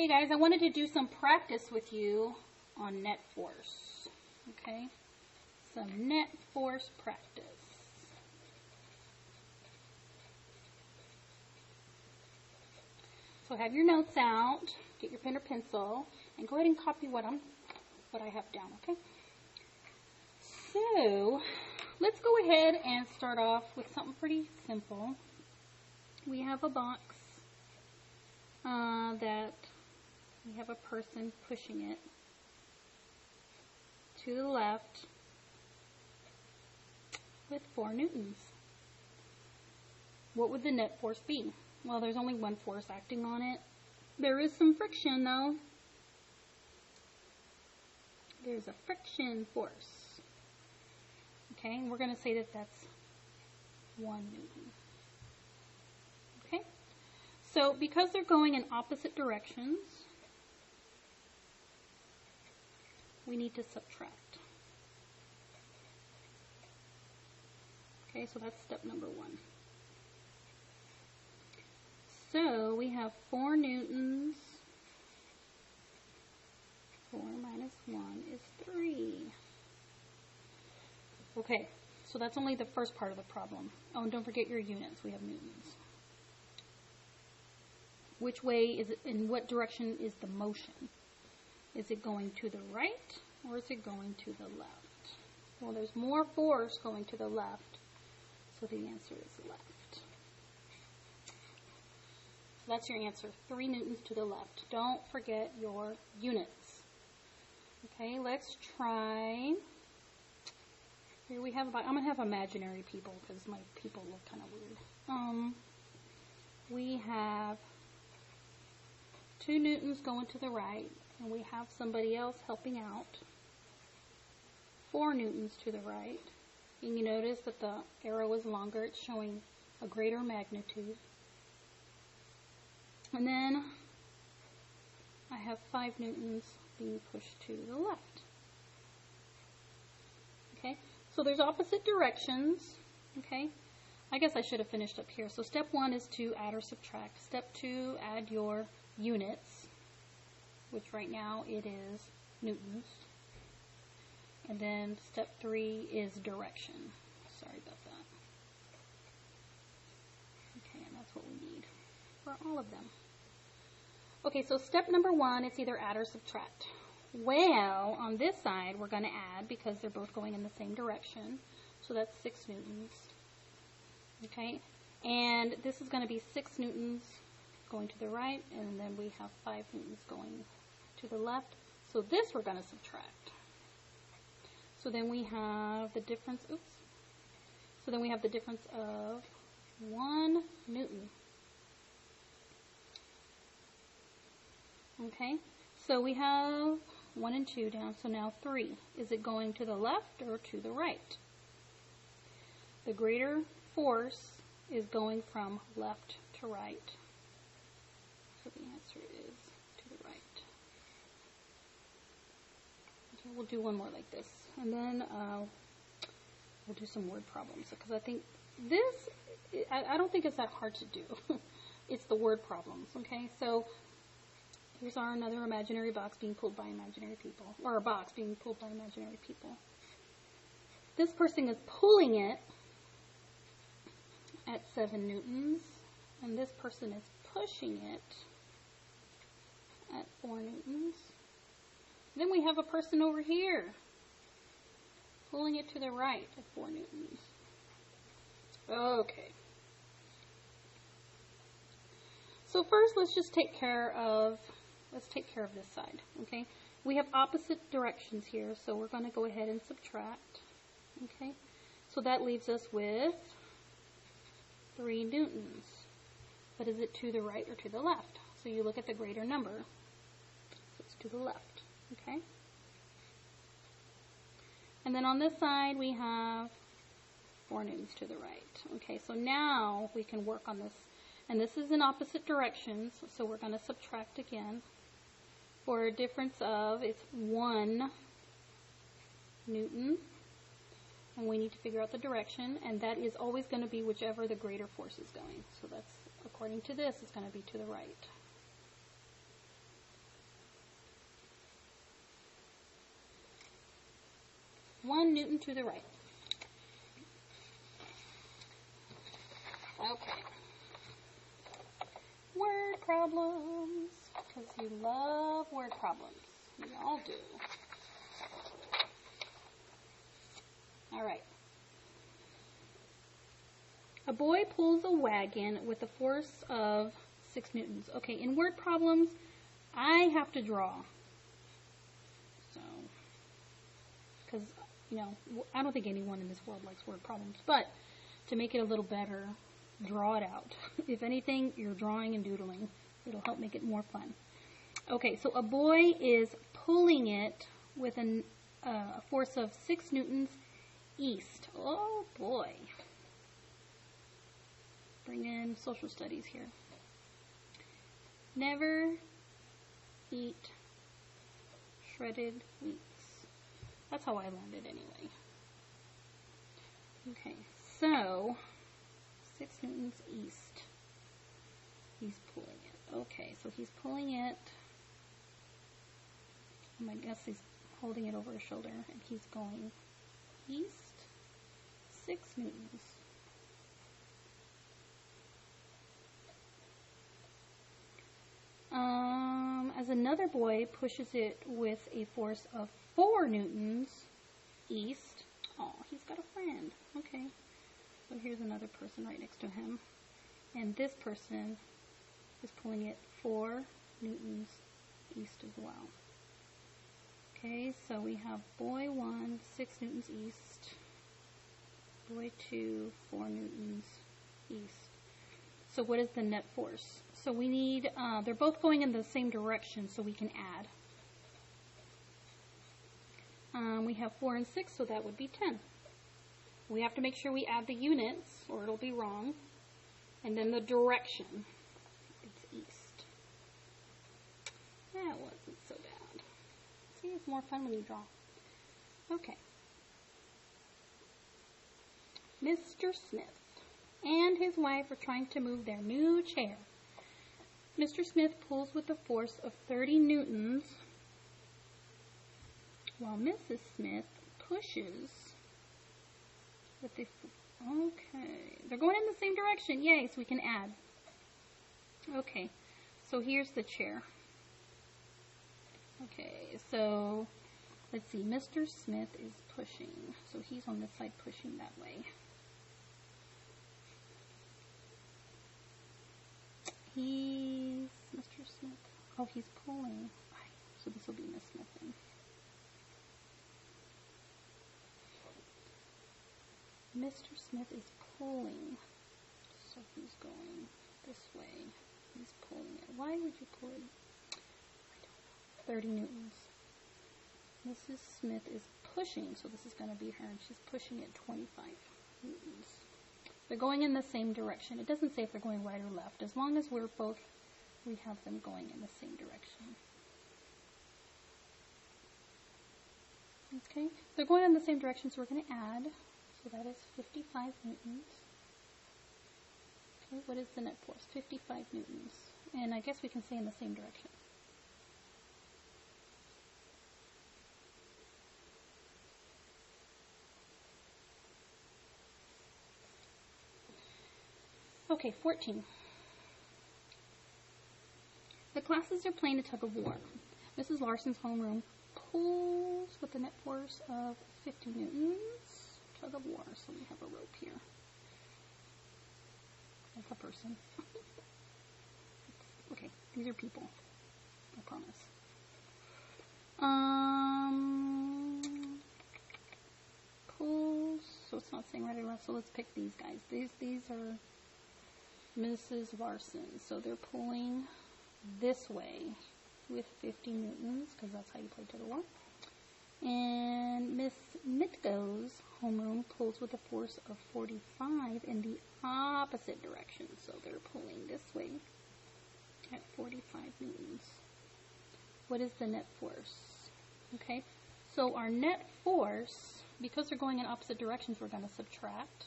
Hey guys, I wanted to do some practice with you on net force. Okay? Some net force practice. So have your notes out, get your pen or pencil, and go ahead and copy what I have down, okay? So, let's go ahead and start off with something pretty simple. We have a box that we have a person pushing it to the left with 4 newtons. What would the net force be? Well, there's only one force acting on it. There is some friction, though. There's a friction force. Okay, and we're going to say that that's 1 newton. Okay, so because they're going in opposite directions, we need to subtract. Okay, so that's step number 1. So we have 4 newtons. 4 minus 1 is 3. Okay, so that's only the first part of the problem. Oh, and don't forget your units. We have newtons. Which way is it, in what direction is the motion? Is it going to the right or is it going to the left? Well, there's more force going to the left, so the answer is left. So that's your answer, 3 newtons to the left. Don't forget your units. Okay, let's try. Here we have about, I'm going to have imaginary people because my people look kind of weird. We have 2 newtons going to the right, and we have somebody else helping out. 4 newtons to the right. And you notice that the arrow is longer. It's showing a greater magnitude. And then I have 5 newtons being pushed to the left. Okay, so there's opposite directions. Okay, I guess I should have finished up here. So step 1 is to add or subtract. Step 2, add your units, which right now it is newtons. And then step 3 is direction. Sorry about that. Okay, and that's what we need for all of them. Okay, so step number 1 is either add or subtract. Well, on this side, we're going to add because they're both going in the same direction. So that's 6 newtons. Okay, and this is going to be 6 newtons going to the right, and then we have 5 newtons going to the left. So this we're going to subtract. So then we have the difference, So then we have the difference of 1 newton. Okay, so we have 1 and 2 down, so now 3. Is it going to the left or to the right? The greater force is going from left to right. So the answer is to the right. Okay, we'll do one more like this. And then we'll do some word problems, because I think this, I don't think it's that hard to do. It's the word problems, okay? So here's another imaginary box being pulled by imaginary people, or a box being pulled by imaginary people. This person is pulling it at 7 newtons, and this person is pushing it at 4 newtons. Then we have a person over here pulling it to the right at 4 newtons. Okay. So first, let's take care of this side, okay? We have opposite directions here, so we're going to go ahead and subtract, okay? So that leaves us with 3 newtons. But is it to the right or to the left? So you look at the greater number. So it's to the left, okay? And then on this side, we have 4 newtons to the right. Okay, so now we can work on this. And this is in opposite directions, so we're going to subtract again. For a difference of, it's 1 newton. And we need to figure out the direction, and that is always going to be whichever the greater force is going. So that's, according to this, it's going to be to the right. 1 Newton to the right. Okay. Word problems, because you love word problems. We all do. All right. A boy pulls a wagon with a force of 6 newtons. Okay, in word problems, I have to draw. So, because, you know, I don't think anyone in this world likes word problems, but to make it a little better, draw it out. If anything, you're drawing and doodling. It'll help make it more fun. Okay, so a boy is pulling it with a force of 6 newtons east. Oh boy. Bring in social studies here. Never eat shredded wheats. That's how I learned it anyway. Okay, so 6 newtons east. He's pulling it. Okay, so he's pulling it. I guess he's holding it over his shoulder, and he's going east 6 newtons. As another boy pushes it with a force of 4 newtons east. Oh, he's got a friend. Okay. So here's another person right next to him. And this person is pulling it 4 newtons east as well. Okay, so we have boy 1, 6 newtons east. Boy 2, 4 newtons east. So what is the net force? So we need, they're both going in the same direction, so we can add. We have 4 and 6, so that would be 10. We have to make sure we add the units, or it'll be wrong. And then the direction. It's east. That wasn't so bad. See, it's more fun when you draw. Okay. Mr. Smith and his wife are trying to move their new chair. Mr. Smith pulls with a force of 30 newtons, while Mrs. Smith pushes with the... Okay, they're going in the same direction. Yay, so we can add. Okay, so here's the chair. Okay, so let's see. Mr. Smith is pushing, so he's on this side pushing that way. He's Mr. Smith. Oh, he's pulling. Right. So this will be Miss Smith then. Mr. Smith is pulling. So he's going this way. He's pulling it. Why would you pull it? I don't know. 30 newtons. Mrs. Smith is pushing, so this is going to be her, and she's pushing it 25 newtons. They're going in the same direction. It doesn't say if they're going right or left. As long as we have them going in the same direction. Okay, they're going in the same direction, so we're going to add. So that is 55 newtons. Okay, what is the net force? 55 newtons. And I guess we can say in the same direction. Okay, 14. The classes are playing a tug of war. Mrs. Larson's homeroom pulls with a net force of 50 newtons. Tug of war, so we have a rope here. That's a person. Okay, these are people. I promise. Pulls, so it's not saying right or left, so let's pick these guys. These are Mrs. Larson, so they're pulling this way with 50 newtons, because that's how you play tug of war. And Miss Mitko's homeroom pulls with a force of 45 in the opposite direction, so they're pulling this way at 45 newtons. What is the net force? Okay, so our net force, because they're going in opposite directions, we're going to subtract.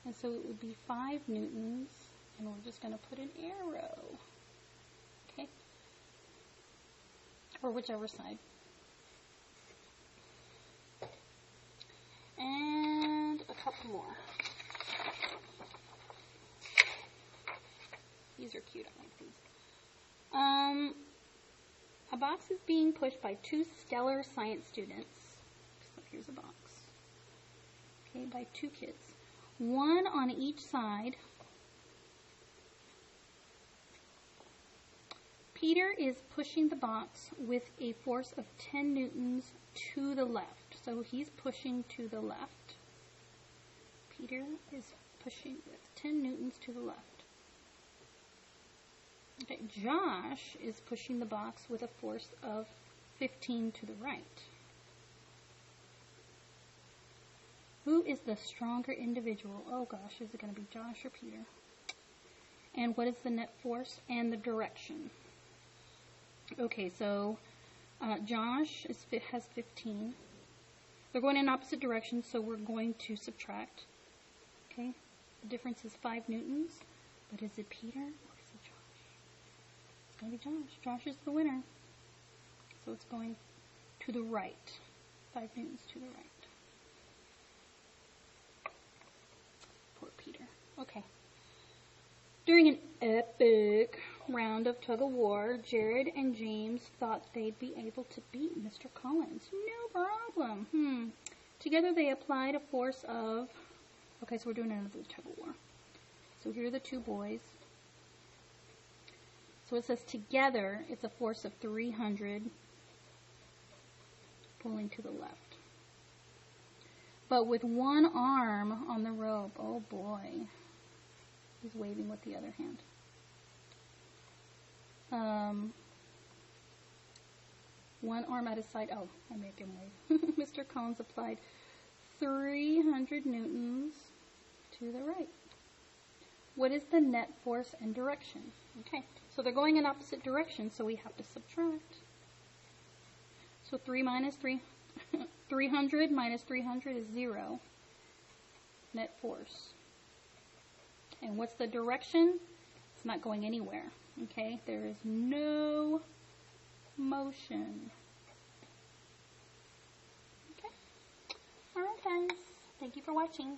And so it would be 5 newtons, and we're just going to put an arrow. Okay? Or whichever side. more. These are cute. I like these. A box is being pushed by 2 stellar science students. So here's a box. Okay, by 2 kids. One on each side. Peter is pushing the box with a force of 10 newtons to the left. So he's pushing to the left. Peter is pushing with 10 newtons to the left. Okay, Josh is pushing the box with a force of 15 to the right. Who is the stronger individual? Oh gosh, is it going to be Josh or Peter? And what is the net force and the direction? Okay, so Josh has 15. They're going in opposite directions, so we're going to subtract. Okay, the difference is 5 newtons. But is it Peter or is it Josh? It's going to be Josh. Josh is the winner. So it's going to the right. 5 newtons to the right. Poor Peter. Okay. During an epic round of tug-of-war, Jared and James thought they'd be able to beat Mr. Collins. No problem. Together they applied a force of... Okay, so we're doing another tug-of-war. So here are the 2 boys. So it says together it's a force of 300 pulling to the left. But with one arm on the rope, oh boy, he's waving with the other hand. One arm at his side. Oh, I make him wave. Mr. Collins applied 300 newtons to the right. What is the net force and direction? Okay, so they're going in opposite directions, so we have to subtract. So 300 minus 300 is 0. Net force. And what's the direction? It's not going anywhere. Okay, there is no motion. Okay. Alright guys, thank you for watching.